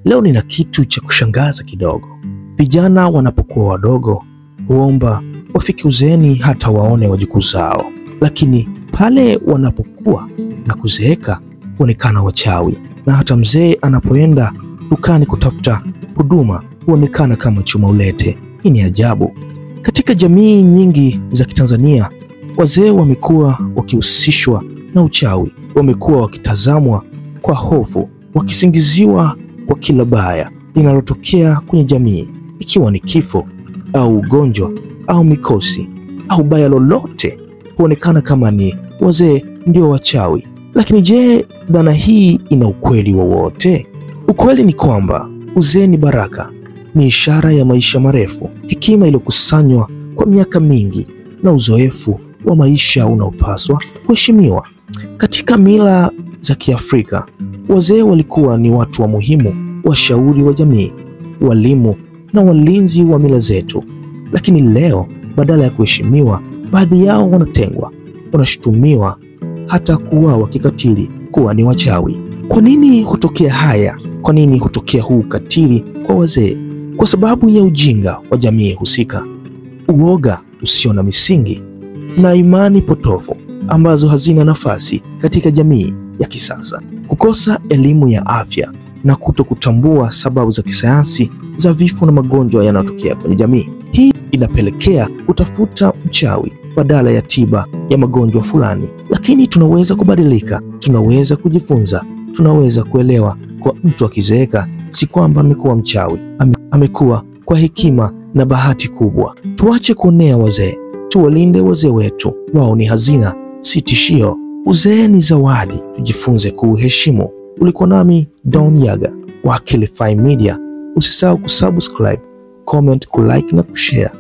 Leo nina kitu cha kushangaza kidogo. Vijana wanapokuwa wadogo huomba wafike uzeeni hata waone wajukuu zao, lakini pale wanapokuwa na kuzeeka huonekana wachawi, na hata mzee anapoenda dukani kutafuta huduma huonekana kama chuma ulete. Hii ni ajabu. Katika jamii nyingi za Kitanzania, wazee wamekuwa wakihusishwa na uchawi, wamekuwa wakitazamwa kwa hofu, wakisingiziwa kwa kila baya linalotokea kwenye jamii, ikiwa ni kifo au ugonjwa au mikosi au baya lolote, huonekana kama ni wazee ndio wachawi. Lakini je, dhana hii ina ukweli wowote? Ukweli ni kwamba uzee ni baraka, ni ishara ya maisha marefu, hekima iliyokusanywa kwa miaka mingi na uzoefu wa maisha unaopaswa kuheshimiwa. Katika mila za Kiafrika, wazee walikuwa ni watu wa muhimu, washauri wa jamii, walimu na walinzi wa mila zetu. Lakini leo badala ya kuheshimiwa, baadhi yao wanatengwa, wanashutumiwa, hata kuuawa kikatili kuwa ni wachawi. Kwa nini hutokea haya? Kwa nini hutokea huu ukatili kwa wazee? Kwa sababu ya ujinga wa jamii husika, uoga usio na misingi na imani potofu ambazo hazina nafasi katika jamii ya kisasa. Kukosa elimu ya afya na kutokutambua sababu za kisayansi za vifo na magonjwa yanayotokea kwenye jamii. Hii inapelekea kutafuta mchawi badala ya tiba ya magonjwa fulani. Lakini tunaweza kubadilika, tunaweza kujifunza, tunaweza kuelewa kwa mtu akizeeka si kwamba amekuwa mchawi, amekuwa kwa hekima na bahati kubwa. Tuache kuonea wazee, tuwalinde wazee wetu. Wao ni hazina, si tishio. Uzee ni zawadi, tujifunze kuuheshimu. Ulikuwa nami Don Yaga wa Akilify Media. Usisahau kusubscribe, comment, kulike na kushare.